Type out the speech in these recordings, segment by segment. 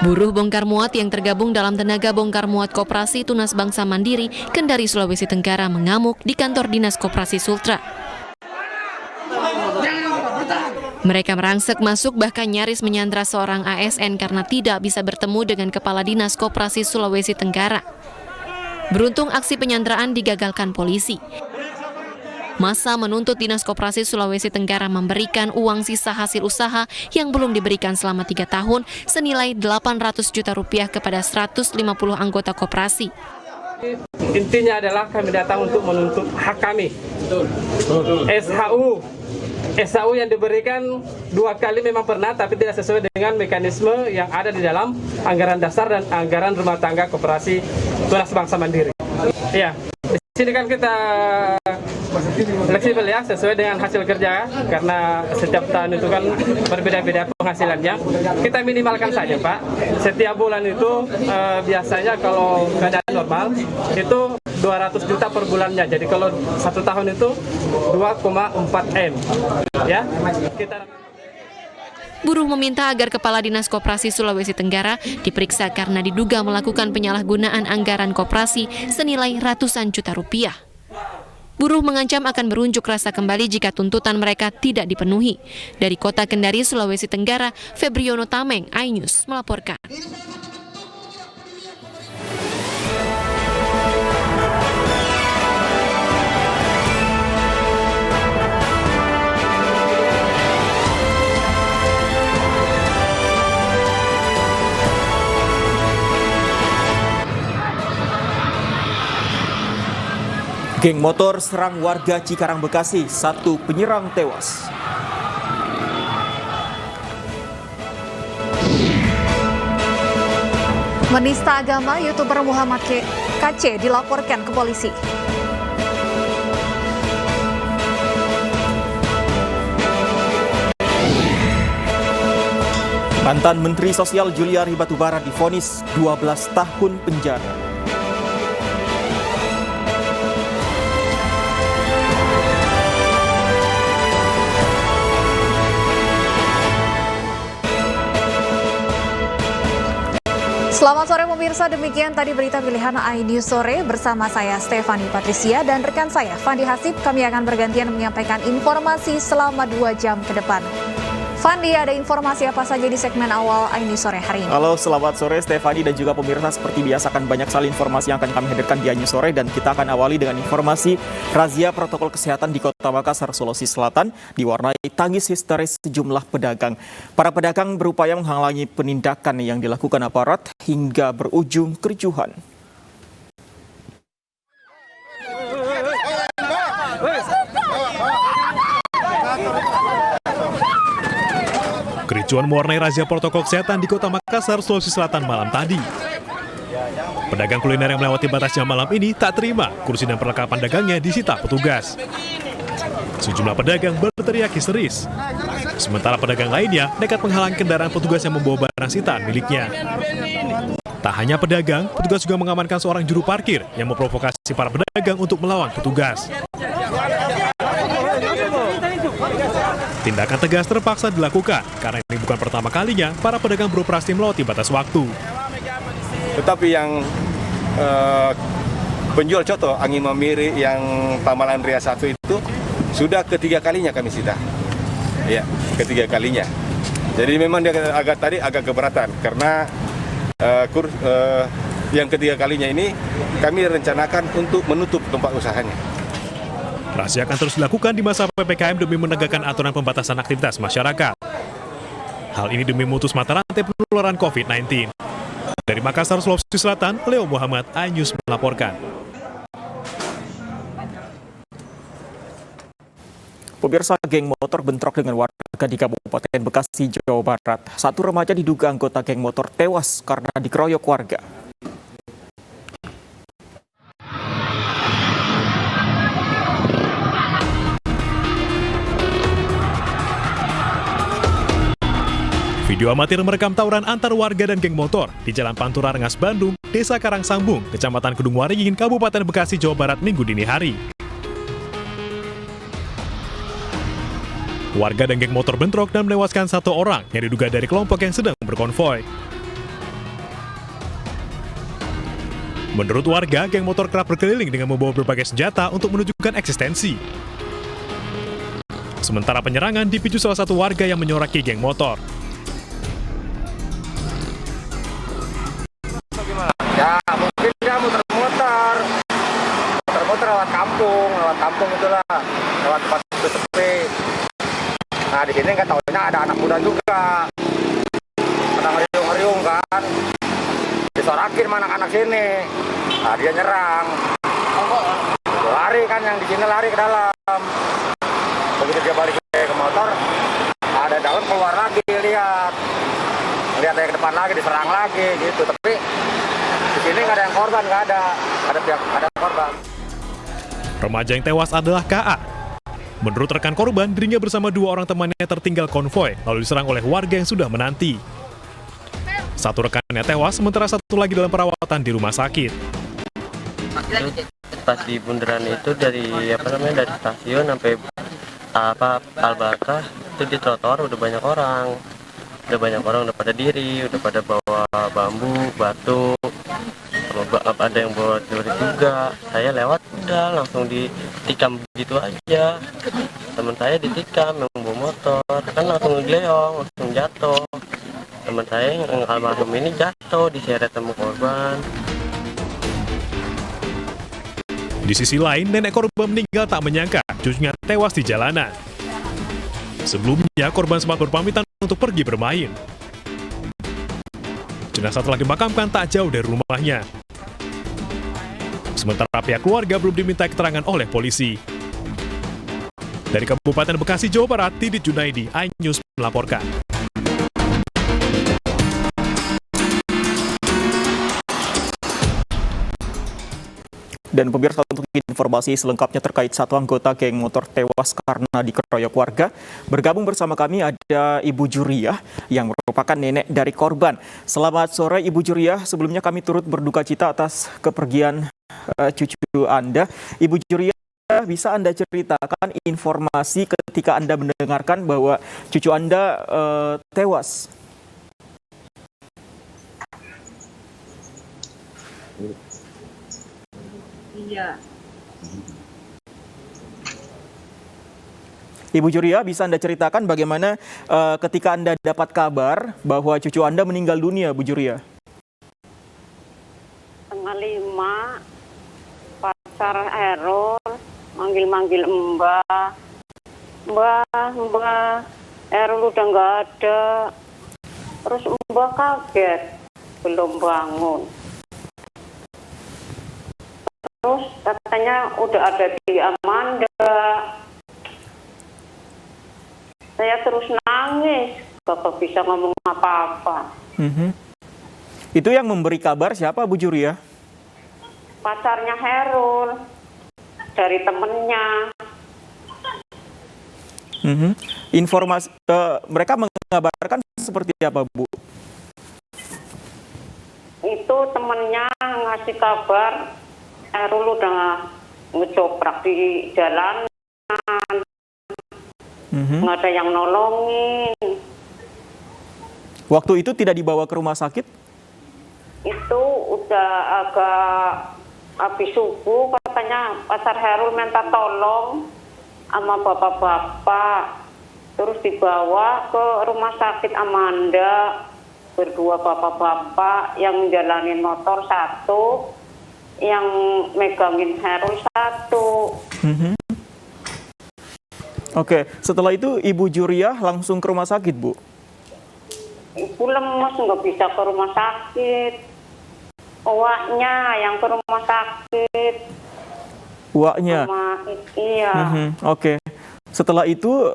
Buruh bongkar muat yang tergabung dalam tenaga bongkar muat Koperasi Tunas Bangsa Mandiri, Kendari, Sulawesi Tenggara mengamuk di kantor Dinas Koperasi Sultra. Mereka merangsek masuk bahkan nyaris menyandra seorang ASN karena tidak bisa bertemu dengan Kepala Dinas Koperasi Sulawesi Tenggara. Beruntung aksi penyanderaan digagalkan polisi. Massa menuntut Dinas Koperasi Sulawesi Tenggara memberikan uang sisa hasil usaha yang belum diberikan selama 3 tahun senilai 800 juta rupiah kepada 150 anggota koperasi. Intinya adalah kami datang untuk menuntut hak kami. SHU yang diberikan 2 kali memang pernah, tapi tidak sesuai dengan mekanisme yang ada di dalam anggaran dasar dan anggaran rumah tangga Koperasi Tunas Bangsa Mandiri. Iya, di sini kan kita fleksibel ya, sesuai dengan hasil kerja, karena setiap tahun itu kan berbeda-beda penghasilannya. Kita minimalkan saja, Pak. Setiap bulan itu biasanya kalau keadaan normal itu 200 juta per bulannya. Jadi kalau 1 tahun itu 2,4 M. Ya. Buruh meminta agar Kepala Dinas Koperasi Sulawesi Tenggara diperiksa karena diduga melakukan penyalahgunaan anggaran koperasi senilai ratusan juta rupiah. Buruh mengancam akan berunjuk rasa kembali jika tuntutan mereka tidak dipenuhi. Dari Kota Kendari, Sulawesi Tenggara, Febriono Tameng, iNews melaporkan. Geng motor serang warga Cikarang, Bekasi, 1 penyerang tewas. Menista agama, YouTuber Muhammad KC dilaporkan ke polisi. Mantan Menteri Sosial Juliari Batubara divonis 12 tahun penjara. Selamat sore pemirsa, demikian tadi berita pilihan iNews Sore bersama saya Stefani Patricia dan rekan saya Fandi Hasib. Kami akan bergantian menyampaikan informasi selama 2 jam ke depan. Fandi, ada informasi apa saja di segmen awal iNews Sore hari ini? Halo, selamat sore Stefani dan juga pemirsa. Seperti biasa akan banyak sekali informasi yang akan kami hadirkan di iNews Sore, dan kita akan awali dengan informasi razia protokol kesehatan di Kota Makassar, Sulawesi Selatan diwarnai tangis histeris sejumlah pedagang. Para pedagang berupaya menghalangi penindakan yang dilakukan aparat hingga berujung kericuhan. Kericuan mewarnai razia protokol kesehatan di Kota Makassar, Sulawesi Selatan malam tadi. Pedagang kuliner yang melewati batas jam malam ini tak terima kursi dan perlengkapan dagangnya disita petugas. Sejumlah pedagang berteriak histeris. Sementara pedagang lainnya nekat menghalangi kendaraan petugas yang membawa barang sitaan miliknya. Tak hanya pedagang, petugas juga mengamankan seorang juru parkir yang memprovokasi para pedagang untuk melawan petugas. Tindakan tegas terpaksa dilakukan karena ini bukan pertama kalinya para pedagang beroperasi melewati batas waktu. Tetapi yang penjual coto angin mamiri yang Tamalan Ria 1 itu sudah ketiga kalinya kami sita. Ya, ketiga kalinya. Jadi memang dia agak keberatan karena yang ketiga kalinya ini kami rencanakan untuk menutup tempat usahanya. Razia akan terus dilakukan di masa PPKM demi menegakkan aturan pembatasan aktivitas masyarakat. Hal ini demi memutus mata rantai penularan COVID-19. Dari Makassar, Sulawesi Selatan, Leo Muhammad, iNews melaporkan. Pemirsa, geng motor bentrok dengan warga di Kabupaten Bekasi, Jawa Barat. 1 remaja diduga anggota geng motor tewas karena dikeroyok warga. Video amatir merekam tawuran antar warga dan geng motor di Jalan Pantura Rengas, Bandung, Desa Karangsambung, Kecamatan Kedung Waringin, Kabupaten Bekasi, Jawa Barat, Minggu dini hari. Warga dan geng motor bentrok dan menewaskan 1 orang yang diduga dari kelompok yang sedang berkonvoy. Menurut warga, geng motor kerap berkeliling dengan membawa berbagai senjata untuk menunjukkan eksistensi. Sementara penyerangan dipicu salah satu warga yang menyoraki geng motor. Ya mungkin dia muter-muter lewat kampung itulah, lewat tempat itu sepi. Nah di sini nggak tahunya ada anak muda juga, pada ngeriung-ngeriung kan, disorakin sama anak-anak sini. Nah dia nyerang, lari kan yang di sini lari ke dalam. Begitu dia balik ke motor, ada dalam keluar lagi lihat dari ke depan lagi diserang lagi gitu. Tapi di sini nggak ada yang korban, nggak ada korban. Remaja yang tewas adalah KA. Menurut rekan korban, dirinya bersama 2 orang temannya tertinggal konvoy lalu diserang oleh warga yang sudah menanti. 1 rekannya tewas, sementara 1 lagi dalam perawatan di rumah sakit. Pas di bundaran itu dari dari stasiun sampai Al-Barkah itu di trotoar udah banyak orang udah pada diri, udah pada bawa bambu, batu, ada yang bawa celurit juga. Saya lewat udah langsung ditikam begitu aja. Teman saya ditikam yang bawa motor kan langsung ngegleong, langsung jatuh. Teman saya yang almarhum ini jatuh diseret sama korban. Di sisi lain, nenek korban meninggal tak menyangka cucunya tewas di jalanan. Sebelumnya, korban sempat berpamitan untuk pergi bermain. Jenazah telah dimakamkan tak jauh dari rumahnya. Sementara pihak keluarga belum diminta keterangan oleh polisi. Dari Kabupaten Bekasi, Jawa Barat, Didit Junaidi, iNews melaporkan. Dan pemirsa, untuk informasi selengkapnya terkait 1 anggota geng motor tewas karena dikeroyok warga, bergabung bersama kami ada Ibu Juriah yang merupakan nenek dari korban. Selamat sore Ibu Juriah, sebelumnya kami turut berduka cita atas kepergian cucu Anda. Ibu Juriah, bisa Anda ceritakan informasi ketika Anda mendengarkan bahwa cucu Anda tewas? Iya. Ibu Juriah, bisa Anda ceritakan bagaimana ketika Anda dapat kabar bahwa cucu Anda meninggal dunia, Bu Juriah? Tengah 5, pacar Errol manggil-manggil Mbah, Errol udah nggak ada. Terus Mbah kaget, belum bangun. Terus katanya udah ada di Amanda. Saya terus nangis, gak bisa ngomong apa-apa. Itu yang memberi kabar siapa, Bu Juriah? Pacarnya Herul, dari temennya. Informasi mereka mengabarkan seperti apa, Bu? Itu temennya ngasih kabar, Herul udah ngecoprak di jalanan. Nggak ada yang nolongin. Waktu itu tidak dibawa ke rumah sakit? Itu udah agak habis subuh, katanya pacar Herul minta tolong sama bapak-bapak. Terus dibawa ke rumah sakit Amanda. Berdua bapak-bapak yang jalanin motor 1, yang megangin Herul 1. Oke, setelah itu Ibu Juriah langsung ke rumah sakit, Bu? Ibu lemes, nggak bisa ke rumah sakit. Owaknya yang ke rumah sakit. Uaknya? Iya. Oke. Setelah itu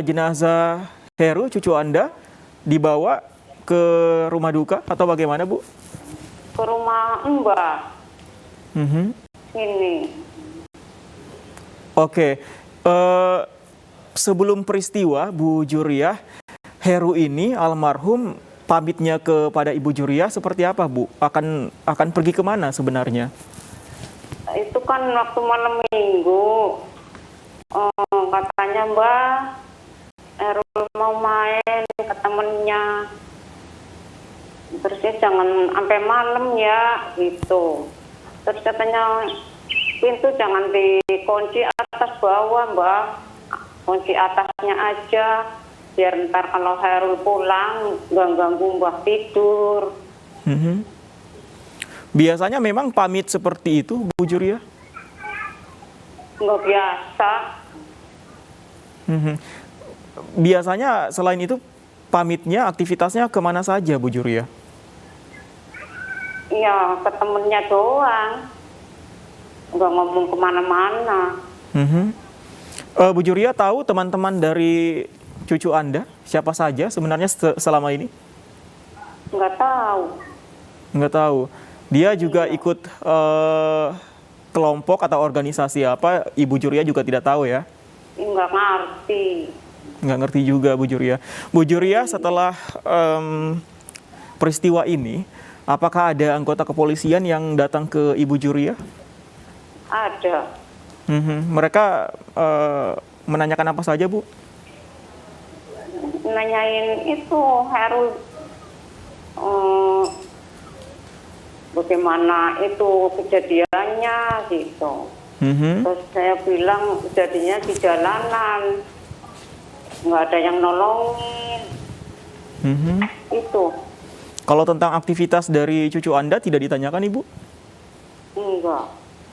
jenazah Heru, cucu Anda, dibawa ke rumah duka atau bagaimana, Bu? Ke rumah Mbak. Ini. Oke. Sebelum peristiwa, Bu Juriah, Heru ini almarhum pamitnya kepada Ibu Juriah seperti apa, Bu? Akan pergi kemana sebenarnya? Itu kan waktu malam minggu, katanya Mbak, Heru mau main ke temennya. Terusnya jangan sampai malam ya, gitu. Terus katanya pintu jangan dikunci atas bawah, Mbak. Kunci atasnya aja. Biar ntar kalau Hairul pulang nggak ganggu Mbak tidur. Biasanya memang pamit seperti itu, Bu Juria? Nggak biasa. Biasanya selain itu pamitnya aktivitasnya kemana saja, Bu Juria? Iya, ke temennya doang. Nggak ngomong kemana-mana. Bu Juria tahu teman-teman dari cucu Anda siapa saja sebenarnya selama ini? Nggak tahu. Nggak tahu. Dia juga ikut kelompok atau organisasi apa? Ibu Juria juga tidak tahu ya? Nggak ngerti. Nggak ngerti juga Bu Juria. Bu Juria, setelah peristiwa ini, apakah ada anggota kepolisian yang datang ke Ibu Juria? Ada. Mereka menanyakan apa saja, Bu? Nanyain itu Hairul bagaimana itu kejadiannya gitu. Terus saya bilang kejadiannya di jalanan, nggak ada yang nolongin. Itu. Kalau tentang aktivitas dari cucu Anda tidak ditanyakan, Ibu? Enggak.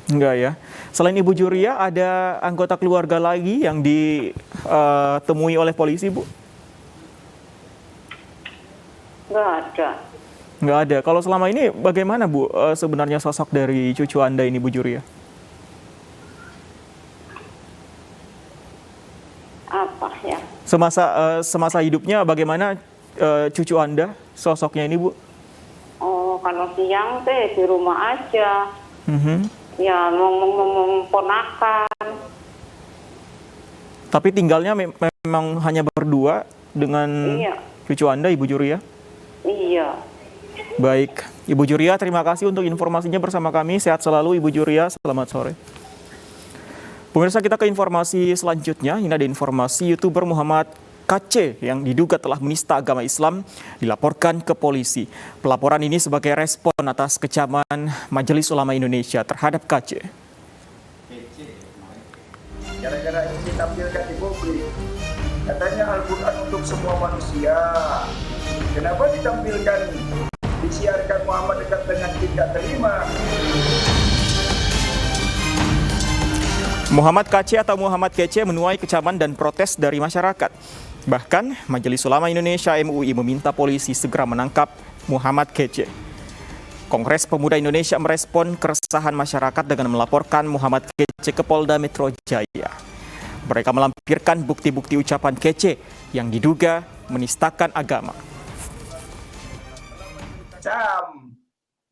Enggak ya. Selain Ibu Juria, ada anggota keluarga lagi yang ditemui oleh polisi, Bu? Nggak ada. Nggak ada. Kalau selama ini bagaimana, Bu, sebenarnya sosok dari cucu Anda ini, Bu Juria? Apa ya? Semasa hidupnya bagaimana cucu Anda sosoknya ini, Bu? Oh, kalau siang teh di rumah aja. Ya, ngomong-ngomong ponakan. Tapi tinggalnya memang hanya berdua dengan cucu Anda, Ibu Juria? Iya. Baik, Ibu Juria, terima kasih untuk informasinya bersama kami. Sehat selalu, Ibu Juria. Selamat sore. Pemirsa, kita ke informasi selanjutnya. Ini ada informasi YouTuber Muhammad KC yang diduga telah menista agama Islam dilaporkan ke polisi. Pelaporan ini sebagai respon atas kecaman Majelis Ulama Indonesia terhadap KC. Gara-gara ini ditampilkan di publik, katanya Al-Quran untuk semua manusia. Kenapa ditampilkan, disiarkan Muhammad dekat dengan tidak terima? Muhammad KC atau Muhammad KC menuai kecaman dan protes dari masyarakat. Bahkan, Majelis Ulama Indonesia MUI meminta polisi segera menangkap Muhammad KC. Kongres Pemuda Indonesia merespon keresahan masyarakat dengan melaporkan Muhammad KC ke Polda Metro Jaya. Mereka melampirkan bukti-bukti ucapan KC yang diduga menistakan agama.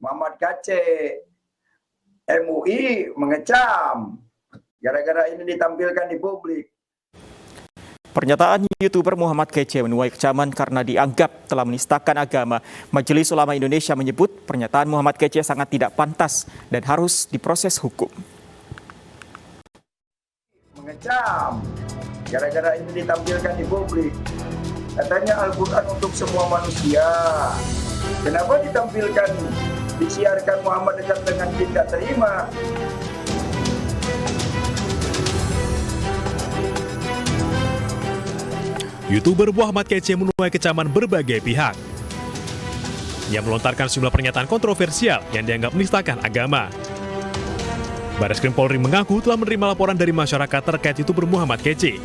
Muhammad KC, MUI mengecam. Gara-gara ini ditampilkan di publik. Pernyataan YouTuber Muhammad KC menuai kecaman karena dianggap telah menistakan agama. Majelis Ulama Indonesia menyebut pernyataan Muhammad KC sangat tidak pantas dan harus diproses hukum. Mengecam. Gara-gara ini ditampilkan di publik. Katanya Al-Quran untuk semua manusia. Kenapa ditampilkan, disiarkan Muhammad dekat dengan tidak terima? YouTuber Muhammad KC menuai kecaman berbagai pihak. Ia melontarkan sejumlah pernyataan kontroversial yang dianggap menistakan agama. Barreskrim Polri mengaku telah menerima laporan dari masyarakat terkait YouTuber Muhammad KC.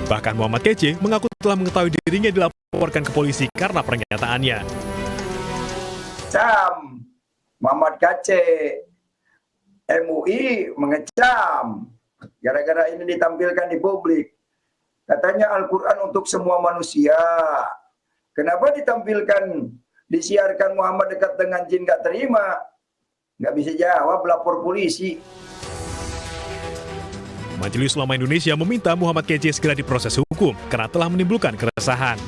Bahkan Muhammad KC mengaku telah mengetahui dirinya dilaporkan ke polisi karena pernyataannya. Muhammad KC, MUI mengecam. Gara-gara ini ditampilkan di publik. Katanya Al-Quran untuk semua manusia. Kenapa ditampilkan, disiarkan Muhammad dekat dengan jin gak terima? Nggak bisa jawab, lapor polisi. Majelis Ulama Indonesia meminta Muhammad KC segera diproses hukum karena telah menimbulkan keresahan.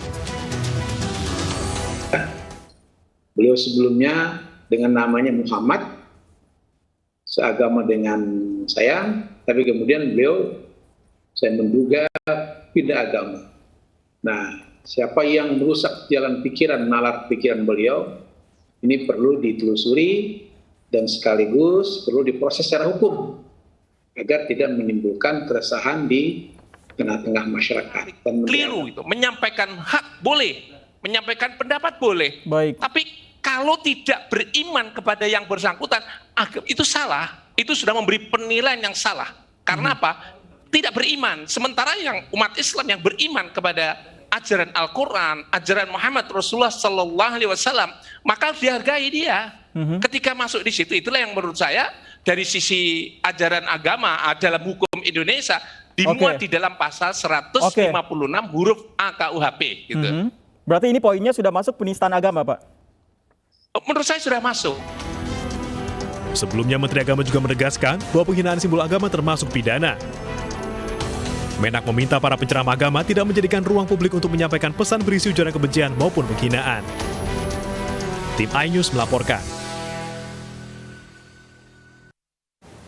Beliau sebelumnya dengan namanya Muhammad, seagama dengan saya, tapi kemudian beliau, saya menduga, pindah agama. Nah, siapa yang merusak jalan pikiran, nalar pikiran beliau, ini perlu ditelusuri dan sekaligus perlu diproses secara hukum agar tidak menimbulkan keresahan di tengah-tengah masyarakat. Dan keliru itu, menyampaikan hak boleh, menyampaikan pendapat boleh. Baik. Tapi kalau tidak beriman kepada yang bersangkutan, itu salah. Itu sudah memberi penilaian yang salah. Karena apa? Tidak beriman. Sementara yang umat Islam yang beriman kepada ajaran Al-Quran, ajaran Muhammad Rasulullah Sallallahu Alaihi Wasallam, maka dihargai dia. Ketika masuk di situ, itulah yang menurut saya dari sisi ajaran agama dalam hukum Indonesia dimuat di dalam pasal 156 huruf A KUHP. Gitu. Berarti ini poinnya sudah masuk penistaan agama, Pak? Menurut saya sudah masuk. Sebelumnya Menteri Agama juga menegaskan bahwa penghinaan simbol agama termasuk pidana. Menak meminta para penceramah agama tidak menjadikan ruang publik untuk menyampaikan pesan berisi ujaran kebencian maupun penghinaan. Tim iNews melaporkan.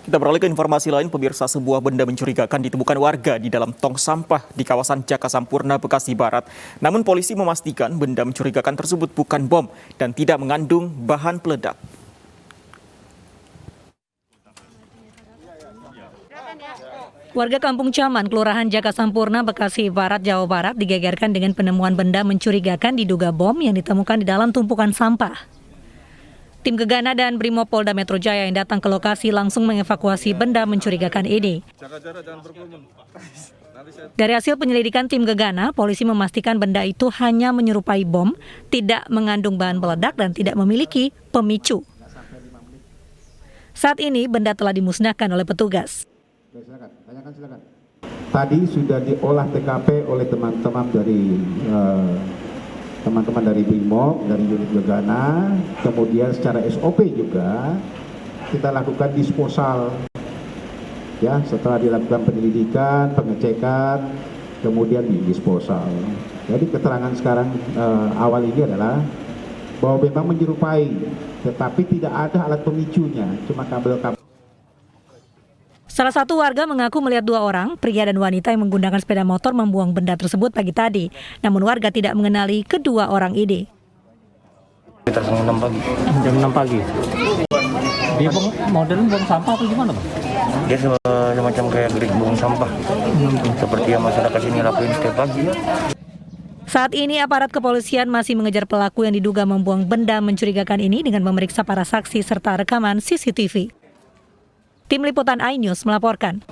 Kita beralih ke informasi lain, pemirsa. Sebuah benda mencurigakan ditemukan warga di dalam tong sampah di kawasan Jaka Sampurna, Bekasi Barat. Namun polisi memastikan benda mencurigakan tersebut bukan bom dan tidak mengandung bahan peledak. Warga Kampung Caman, Kelurahan Jaka Sampurna, Bekasi Barat, Jawa Barat digegerkan dengan penemuan benda mencurigakan diduga bom yang ditemukan di dalam tumpukan sampah. Tim Gegana dan Brimopolda Metro Jaya yang datang ke lokasi langsung mengevakuasi benda mencurigakan ini. Dari hasil penyelidikan tim Gegana, polisi memastikan benda itu hanya menyerupai bom, tidak mengandung bahan peledak dan tidak memiliki pemicu. Saat ini benda telah dimusnahkan oleh petugas. Silakan. Tadi sudah diolah TKP oleh teman-teman dari Brimob, dari unit Gegana, kemudian secara SOP juga kita lakukan disposal. Ya, setelah dilakukan penyelidikan, pengecekan, kemudian disposal. Jadi keterangan sekarang awal ini adalah bahwa memang menyerupai, tetapi tidak ada alat pemicunya, cuma kabel-kabel. Salah satu warga mengaku melihat dua orang, pria dan wanita yang menggunakan sepeda motor membuang benda tersebut pagi tadi. Namun warga tidak mengenali kedua orang ini. Kita jam 6 pagi. Jam 6 pagi. Dia modelnya buang sampah atau gimana, Bang? Dia semacam kayak gerik buang sampah. Seperti yang masyarakat sini lakuin setiap pagi. Saat ini aparat kepolisian masih mengejar pelaku yang diduga membuang benda mencurigakan ini dengan memeriksa para saksi serta rekaman CCTV. Tim Liputan iNews melaporkan.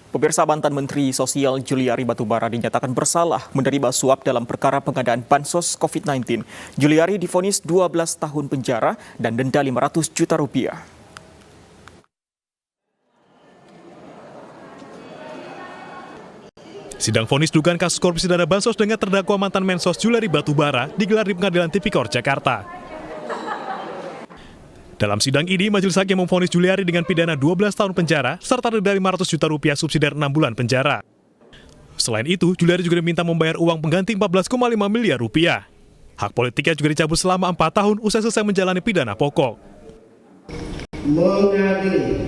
Pemirsa, mantan Menteri Sosial Juliari Batubara dinyatakan bersalah menerima suap dalam perkara pengadaan bansos COVID-19. Juliari divonis 12 tahun penjara dan denda 500 juta rupiah. Sidang vonis dugaan kasus korupsi dana bansos dengan terdakwa mantan Mensos Juliari Batubara digelar di Pengadilan Tipikor, Jakarta. Dalam sidang ini, majelis hakim memvonis Juliari dengan pidana 12 tahun penjara serta denda 500 juta rupiah subsidiar 6 bulan penjara. Selain itu, Juliari juga diminta membayar uang pengganti 14,5 miliar rupiah. Hak politiknya juga dicabut selama 4 tahun usai selesai menjalani pidana pokok. Mengadili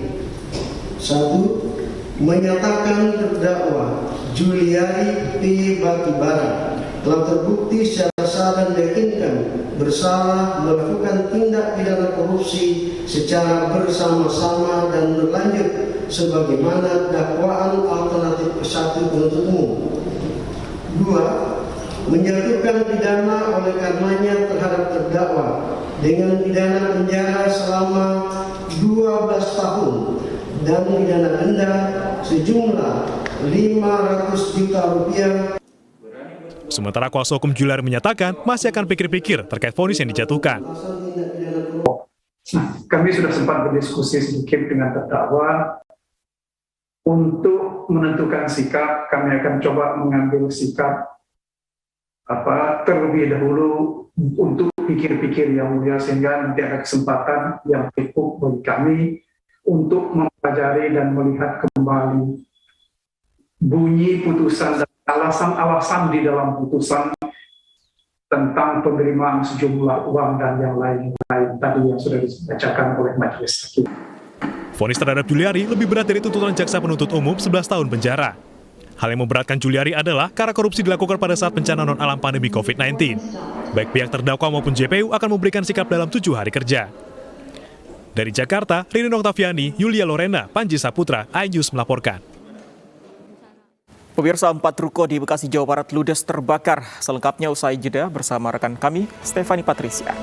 1. Menyatakan terdakwa Juliari P. Batubara telah terbukti secara sah dan meyakinkan bersalah melakukan tindak pidana korupsi secara bersama-sama dan berlanjut sebagaimana dakwaan alternatif ke-1 penuntut umum. 2. Menjatuhkan pidana oleh karenanya terhadap terdakwa dengan pidana penjara selama 12 tahun dan pidana denda sejumlah 500 juta rupiah. Sementara kuasa hukum Juliari menyatakan masih akan pikir-pikir terkait vonis yang dijatuhkan. Nah, kami sudah sempat berdiskusi sedikit dengan terdakwa untuk menentukan sikap. Kami akan coba mengambil sikap terlebih dahulu untuk pikir-pikir yang mulia, sehingga nanti ada kesempatan yang cukup bagi kami untuk mempelajari dan melihat kembali bunyi putusan dan alasan-alasan di dalam putusan tentang penerimaan sejumlah uang dan yang lain-lain tadi yang sudah dibacakan oleh majelis hakim. Vonis terhadap Juliari lebih berat dari tuntutan jaksa penuntut umum 11 tahun penjara. Hal yang memberatkan Juliari adalah karena korupsi dilakukan pada saat bencana non-alam pandemi COVID-19. Baik pihak terdakwa maupun JPU akan memberikan sikap dalam 7 hari kerja. Dari Jakarta, Ririn Oktaviani, Yulia Lorena, Panji Saputra, iNews melaporkan. Pemirsa, 4 ruko di Bekasi, Jawa Barat ludes terbakar. Selengkapnya usai jeda bersama rekan kami, Stefani Patricia.